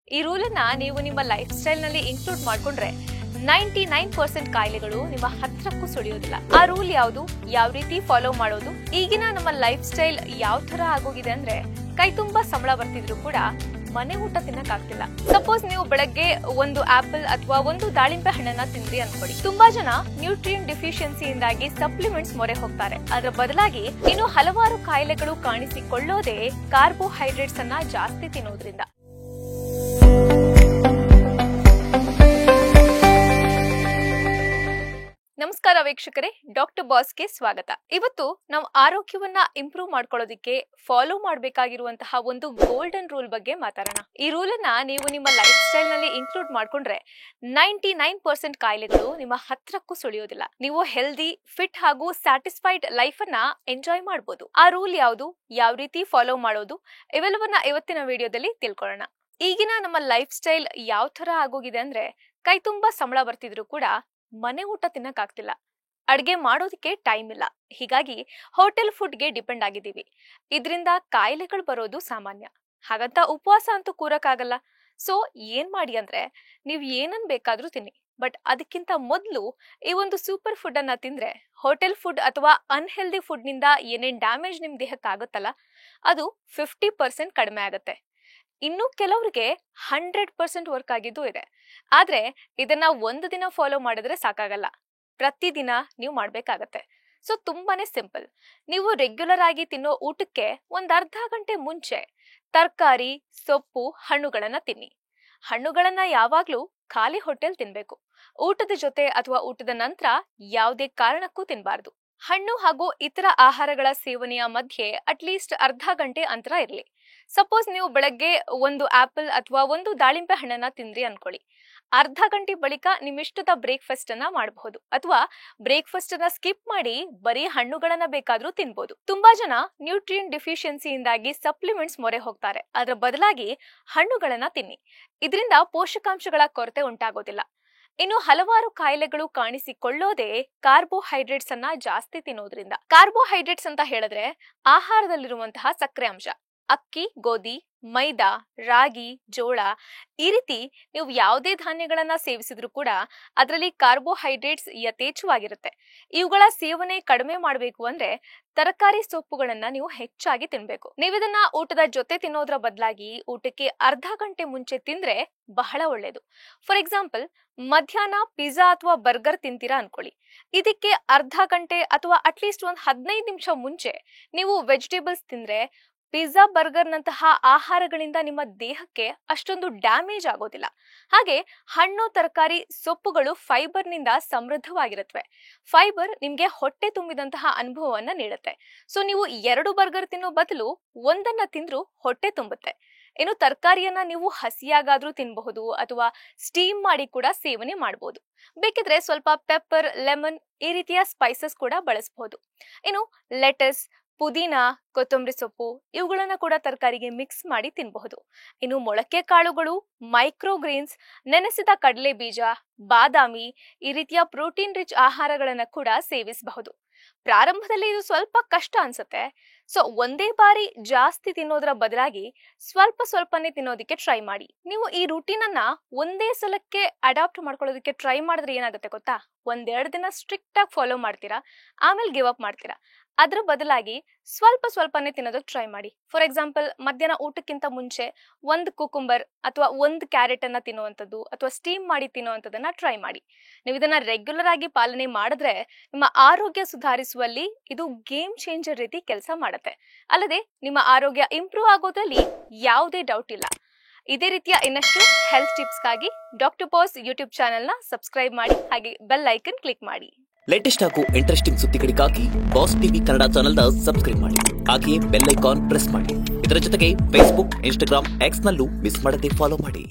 ಈ ರೂಲನ್ನ ನೀವು ನಿಮ್ಮ ಲೈಫ್ ಸ್ಟೈಲ್ ನಲ್ಲಿ ಇನ್ಕ್ಲೂಡ್ ಮಾಡ್ಕೊಂಡ್ರೆ 99% ಕಾಯಿಲೆಗಳು ನಿಮ್ಮ ಹತ್ರಕ್ಕೂ ಸುಳಿಯೋದಿಲ್ಲ. ಆ ರೂಲ್ ಯಾವುದು, ಯಾವ ರೀತಿ ಫಾಲೋ ಮಾಡೋದು? ಈಗಿನ ನಮ್ಮ ಲೈಫ್ ಸ್ಟೈಲ್ ಯಾವ ತರ ಆಗೋಗಿದೆ ಅಂದ್ರೆ ಕೈ ತುಂಬಾ ಸಂಬಳ ಬರ್ತಿದ್ರು ಕೂಡ ಮನೆ ಊಟ ತಿನ್ನಕ್ಕಾಗ್ತಿಲ್ಲ. ಸಪೋಸ್ ನೀವು ಬೆಳಗ್ಗೆ ಒಂದು ಆಪಲ್ ಅಥವಾ ಒಂದು ದಾಳಿಂಬೆ ಹಣ್ಣನ್ನ ತಿಂದ್ರಿ ಅನ್ಕೊಳ್ಳಿ. ತುಂಬಾ ಜನ ನ್ಯೂಟ್ರಿಯನ್ ಡಿಫಿಷಿಯನ್ಸಿಯಿಂದಾಗಿ ಸಪ್ಲಿಮೆಂಟ್ಸ್ ಮೊರೆ ಹೋಗ್ತಾರೆ. ಅದರ ಬದಲಾಗಿ ಇನ್ನು ಹಲವಾರು ಕಾಯಿಲೆಗಳು ಕಾಣಿಸಿಕೊಳ್ಳೋದೇ ಕಾರ್ಬೋಹೈಡ್ರೇಟ್ಸ್ ಅನ್ನ ಜಾಸ್ತಿ ತಿನ್ನೋದ್ರಿಂದ. ನಮಸ್ಕಾರ ವೀಕ್ಷಕರೇ, ಡಾಕ್ಟರ್ ಬಾಸ್ಗೆ ಸ್ವಾಗತ. ಇವತ್ತು ನಾವು ಆರೋಗ್ಯವನ್ನ ಇಂಪ್ರೂವ್ ಮಾಡ್ಕೊಳ್ಳೋದಿಕ್ಕೆ ಫಾಲೋ ಮಾಡಬೇಕಾಗಿರುವಂತಹ ಒಂದು ಗೋಲ್ಡನ್ ರೂಲ್ ಬಗ್ಗೆ ಮಾತಾಡೋಣ. ಈ ರೂಲ್ ಅನ್ನ ನೀವು ನಿಮ್ಮ ಲೈಫ್ ಸ್ಟೈಲ್ ನಲ್ಲಿ ಇನ್ಕ್ಲೂಡ್ ಮಾಡ್ಕೊಂಡ್ರೆ 99% ಕಾಯಿಲೆಗಳು ನಿಮ್ಮ ಹತ್ರಕ್ಕೂ ಸುಳಿಯೋದಿಲ್ಲ. ನೀವು ಹೆಲ್ದಿ, ಫಿಟ್ ಹಾಗೂ ಸ್ಯಾಟಿಸ್ಫೈಡ್ ಲೈಫ್ ಅನ್ನ ಎಂಜಾಯ್ ಮಾಡಬಹುದು. ಆ ರೂಲ್ ಯಾವುದು, ಯಾವ ರೀತಿ ಫಾಲೋ ಮಾಡೋದು, ಇವೆಲ್ಲವನ್ನ ಇವತ್ತಿನ ವಿಡಿಯೋದಲ್ಲಿ ತಿಳ್ಕೊಳ್ಳೋಣ. ಈಗಿನ ನಮ್ಮ ಲೈಫ್ ಸ್ಟೈಲ್ ಯಾವ ತರ ಆಗೋಗಿದೆ ಅಂದ್ರೆ ಕೈ ತುಂಬಾ ಸಂಬಳ ಬರ್ತಿದ್ರು ಕೂಡ ಮನೆ ಊಟ ತಿನ್ನಕ್ಕಾಗ್ತಿಲ್ಲ. ಅಡ್ಗೆ ಮಾಡೋದಕ್ಕೆ ಟೈಮ್ ಇಲ್ಲ. ಹೀಗಾಗಿ ಹೋಟೆಲ್ ಫುಡ್ಗೆ ಡಿಪೆಂಡ್ ಆಗಿದ್ದೀವಿ. ಇದರಿಂದ ಕಾಯಿಲೆಗಳು ಬರೋದು ಸಾಮಾನ್ಯ. ಹಾಗಂತ ಉಪವಾಸ ಅಂತೂ ಕೂರಕ್ಕಾಗಲ್ಲ. ಸೊ ಏನ್ ಮಾಡಿ ಅಂದ್ರೆ ನೀವ್ ಏನನ್ ಬೇಕಾದ್ರೂ ತಿನ್ನಿ, ಬಟ್ ಅದಕ್ಕಿಂತ ಮೊದಲು ಈ ಒಂದು ಸೂಪರ್ ಫುಡ್ ಅನ್ನ ತಿಂದ್ರೆ ಹೋಟೆಲ್ ಫುಡ್ ಅಥವಾ ಅನ್ಹೆಲ್ದಿ ಫುಡ್ ನಿಂದ ಏನೇನ್ ಡ್ಯಾಮೇಜ್ ನಿಮ್ ದೇಹಕ್ಕೆ ಆಗುತ್ತಲ್ಲ ಅದು 50% ಕಡಿಮೆ ಆಗುತ್ತೆ. ಇನ್ನು ಕೆಲವರಿಗೆ 100% ವರ್ಕ್ ಆಗಿದ್ದು ಇದೆ. ಆದ್ರೆ ಇದನ್ನ ಒಂದು ದಿನ ಫಾಲೋ ಮಾಡಿದ್ರೆ ಸಾಕಾಗಲ್ಲ, ಪ್ರತಿದಿನ ನೀವು ಮಾಡ್ಬೇಕಾಗತ್ತೆ. ಸೊ ತುಂಬಾನೇ ಸಿಂಪಲ್. ನೀವು ರೆಗ್ಯುಲರ್ ಆಗಿ ತಿನ್ನೋ ಊಟಕ್ಕೆ ಒಂದ್ ಅರ್ಧ ಗಂಟೆ ಮುಂಚೆ ತರಕಾರಿ, ಸೊಪ್ಪು, ಹಣ್ಣುಗಳನ್ನ ತಿನ್ನಿ. ಹಣ್ಣುಗಳನ್ನ ಯಾವಾಗ್ಲೂ ಖಾಲಿ ಹೊಟ್ಟೆಲ್ ತಿನ್ಬೇಕು. ಊಟದ ಜೊತೆ ಅಥವಾ ಊಟದ ನಂತರ ಯಾವುದೇ ಕಾರಣಕ್ಕೂ ತಿನ್ಬಾರ್ದು. ಹಣ್ಣು ಹಾಗೂ ಇತರ ಆಹಾರಗಳ ಸೇವನೆಯ ಮಧ್ಯೆ ಅಟ್ಲೀಸ್ಟ್ ಅರ್ಧ ಗಂಟೆ ಅಂತರ ಇರಲಿ. ಸಪೋಸ್ ನೀವು ಬೆಳಗ್ಗೆ ಒಂದು ಆಪಲ್ ಅಥವಾ ಒಂದು ದಾಳಿಂಬೆ ಹಣ್ಣನ್ನ ತಿಂದ್ರಿ ಅನ್ಕೊಳ್ಳಿ. ಅರ್ಧ ಗಂಟೆ ಬಳಿಕ ನಿಮ್ಮಿಷ್ಟದ ಬ್ರೇಕ್ಫಾಸ್ಟ್ ಅನ್ನ ಮಾಡಬಹುದು, ಅಥವಾ ಬ್ರೇಕ್ಫಾಸ್ಟ್ ಅನ್ನ ಸ್ಕಿಪ್ ಮಾಡಿ ಬರೀ ಹಣ್ಣುಗಳನ್ನ ಬೇಕಾದ್ರೂ ತಿನ್ಬಹುದು. ತುಂಬಾ ಜನ ನ್ಯೂಟ್ರಿಯನ್ ಡಿಫಿಷಿಯನ್ಸಿಯಿಂದಾಗಿ ಸಪ್ಲಿಮೆಂಟ್ಸ್ ಮೊರೆ ಹೋಗ್ತಾರೆ. ಅದರ ಬದಲಾಗಿ ಹಣ್ಣುಗಳನ್ನ ತಿನ್ನಿ. ಇದರಿಂದ ಪೋಷಕಾಂಶಗಳ ಕೊರತೆ ಉಂಟಾಗೋದಿಲ್ಲ. ಇನ್ನು ಹಲವಾರು ಕಾಯಿಲೆಗಳು ಕಾಣಿಸಿಕೊಳ್ಳೋದೇ ಕಾರ್ಬೋಹೈಡ್ರೇಟ್ಸ್ ಅನ್ನ ಜಾಸ್ತಿ ತಿನ್ನೋದ್ರಿಂದ. ಕಾರ್ಬೋಹೈಡ್ರೇಟ್ಸ್ ಅಂತ ಹೇಳಿದ್ರೆ ಆಹಾರದಲ್ಲಿರುವಂತಹ ಸಕ್ಕರೆ ಅಂಶ. ಅಕ್ಕಿ, ಗೋಧಿ, ಮೈದಾ, ರಾಗಿ, ಜೋಳ ಈ ರೀತಿ ನೀವು ಯಾವುದೇ ಧಾನ್ಯಗಳನ್ನ ಸೇವಿಸಿದ್ರು ಕೂಡ ಅದರಲ್ಲಿ ಕಾರ್ಬೋಹೈಡ್ರೇಟ್ಸ್ ಯಥೇಚ್ಛವಾಗಿರುತ್ತೆ. ಇವುಗಳ ಸೇವನೆ ಕಡಿಮೆ ಮಾಡಬೇಕು ಅಂದ್ರೆ ತರಕಾರಿ, ಸೊಪ್ಪುಗಳನ್ನ ನೀವು ಹೆಚ್ಚಾಗಿ ತಿನ್ಬೇಕು. ನೀವಿದನ್ನ ಊಟದ ಜೊತೆ ತಿನ್ನೋದ್ರ ಬದಲಾಗಿ ಊಟಕ್ಕೆ ಅರ್ಧ ಗಂಟೆ ಮುಂಚೆ ತಿಂದ್ರೆ ಬಹಳ ಒಳ್ಳೇದು. ಫಾರ್ ಎಕ್ಸಾಂಪಲ್, ಮಧ್ಯಾಹ್ನ ಪಿಜ್ಜಾ ಅಥವಾ ಬರ್ಗರ್ ತಿಂತೀರಾ ಅನ್ಕೊಳ್ಳಿ. ಇದಕ್ಕೆ ಅರ್ಧ ಗಂಟೆ ಅಥವಾ ಅಟ್ಲೀಸ್ಟ್ ಒಂದ್ 15 ನಿಮಿಷ ಮುಂಚೆ ನೀವು ವೆಜಿಟೇಬಲ್ಸ್ ತಿಂದ್ರೆ ಪಿಜ್ಜಾ, ಬರ್ಗರ್ ನಂತಹ ಆಹಾರಗಳಿಂದ ನಿಮ್ಮ ದೇಹಕ್ಕೆ ಅಷ್ಟೊಂದು ಡ್ಯಾಮೇಜ್ ಆಗೋದಿಲ್ಲ. ಹಾಗೆ ಹಣ್ಣು, ತರಕಾರಿ, ಸೊಪ್ಪುಗಳು ಫೈಬರ್ ನಿಂದ ಸಮೃದ್ಧವಾಗಿರುತ್ತವೆ. ಫೈಬರ್ ನಿಮ್ಗೆ ಹೊಟ್ಟೆ ತುಂಬಿದಂತಹ ಅನುಭವವನ್ನ ನೀಡುತ್ತೆ. ಸೊ ನೀವು 2 ಬರ್ಗರ್ ತಿನ್ನೋ ಬದಲು ಒಂದನ್ನ ತಿಂದ್ರೂ ಹೊಟ್ಟೆ ತುಂಬುತ್ತೆ. ಇನ್ನು ತರಕಾರಿಯನ್ನ ನೀವು ಹಸಿಯಾಗಾದ್ರೂ ತಿನ್ನಬಹುದು ಅಥವಾ ಸ್ಟೀಮ್ ಮಾಡಿ ಕೂಡ ಸೇವನೆ ಮಾಡಬಹುದು. ಬೇಕಿದ್ರೆ ಸ್ವಲ್ಪ ಪೆಪ್ಪರ್, ಲೆಮನ್ ಈ ರೀತಿಯ ಸ್ಪೈಸಸ್ ಕೂಡ ಬಳಸಬಹುದು. ಇನ್ನು ಲೆಟಸ್, ಪುದೀನ, ಕೊತ್ತಂಬರಿ ಸೊಪ್ಪು ಇವುಗಳನ್ನ ಕೂಡ ತರಕಾರಿಗೆ ಮಿಕ್ಸ್ ಮಾಡಿ ತಿನ್ನಬಹುದು. ಇನ್ನು ಮೊಳಕೆ ಕಾಳುಗಳು, ಮೈಕ್ರೋಗ್ರೀನ್ಸ್, ನೆನೆಸಿದ ಕಡಲೆ ಬೀಜ, ಬಾದಾಮಿ ಈ ರೀತಿಯ ಪ್ರೋಟೀನ್ ರಿಚ್ ಆಹಾರಗಳನ್ನ ಕೂಡ ಸೇವಿಸಬಹುದು. ಪ್ರಾರಂಭದಲ್ಲಿ ಇದು ಸ್ವಲ್ಪ ಕಷ್ಟ ಅನ್ಸುತ್ತೆ. ಸೊ ಒಂದೇ ಬಾರಿ ಜಾಸ್ತಿ ತಿನ್ನೋದ್ರ ಬದಲಾಗಿ ಸ್ವಲ್ಪನೇ ತಿನ್ನೋದಕ್ಕೆ ಟ್ರೈ ಮಾಡಿ. ನೀವು ಈ ರೂಟೀನ್ ಅನ್ನ ಒಂದೇ ಸಲಕ್ಕೆ ಅಡಾಪ್ಟ್ ಮಾಡ್ಕೊಳ್ಳೋದಕ್ಕೆ ಟ್ರೈ ಮಾಡಿದ್ರೆ ಏನಾಗುತ್ತೆ ಗೊತ್ತಾ? 1-2 ದಿನ ಸ್ಟ್ರಿಕ್ಟ್ ಆಗಿ ಫಾಲೋ ಮಾಡ್ತೀರಾ, ಆಮೇಲೆ ಗಿವ್ ಅಪ್ ಮಾಡ್ತೀರಾ. ಅದ್ರ ಬದಲಾಗಿ ಸ್ವಲ್ಪನೇ ತಿನ್ನೋದಕ್ಕೆ ಟ್ರೈ ಮಾಡಿ. ಫಾರ್ ಎಕ್ಸಾಂಪಲ್, ಮಧ್ಯಾಹ್ನ ಊಟಕ್ಕಿಂತ ಮುಂಚೆ ಒಂದು ಕುಕುಂಬರ್ ಅಥವಾ ಒಂದು ಕ್ಯಾರೆಟ್ ಅನ್ನ ತಿನ್ನುವಂಥದ್ದು ಅಥವಾ ಸ್ಟೀಮ್ ಮಾಡಿ ತಿನ್ನುವಂಥದ್ದನ್ನ ಟ್ರೈ ಮಾಡಿ. ನೀವು ಇದನ್ನ ರೆಗ್ಯುಲರ್ ಆಗಿ ಪಾಲನೆ ಮಾಡಿದ್ರೆ ನಿಮ್ಮ ಆರೋಗ್ಯ ಸುಧಾರಿಸುವಲ್ಲಿ ಇದು ಗೇಮ್ ಚೇಂಜರ್ ರೀತಿ ಕೆಲಸ ಮಾಡುತ್ತೆ. ಅಲ್ಲದೆ ನಿಮ್ಮ ಆರೋಗ್ಯ ಇಂಪ್ರೂವ್ ಆಗೋದ್ರಲ್ಲಿ ಯಾವುದೇ ಡೌಟ್ ಇಲ್ಲ. ಇದೇ ರೀತಿಯ ಇನ್ನಷ್ಟು ಹೆಲ್ತ್ ಟಿಪ್ಸ್ಗಾಗಿ ಡಾಕ್ಟರ್ ಬಾಸ್ ಯೂಟ್ಯೂಬ್ ಚಾನೆಲ್ನ ಸಬ್ಸ್ಕ್ರೈಬ್ ಮಾಡಿ, ಹಾಗೆ ಬೆಲ್ ಐಕನ್ ಕ್ಲಿಕ್ ಮಾಡಿ. ಲೇಟೆಸ್ಟ್ ಹಾಗೂ ಇಂಟ್ರೆಸ್ಟಿಂಗ್ ಸುದ್ದಿಗಳಿಗಾಗಿ ಬಾಸ್ ಟಿವಿ ಕನ್ನಡ ಚಾನೆಲ್ನ ಸಬ್ಸ್ಕ್ರೈಬ್ ಮಾಡಿ, ಹಾಗೆಯೇ ಬೆಲ್ ಐಕಾನ್ ಪ್ರೆಸ್ ಮಾಡಿ. ಇದರ ಜೊತೆಗೆ ಫೇಸ್ಬುಕ್, ಇನ್ಸ್ಟಾಗ್ರಾಮ್, ಎಕ್ಸ್ ನಲ್ಲೂ ಮಿಸ್ ಮಾಡದೆ ಫಾಲೋ ಮಾಡಿ.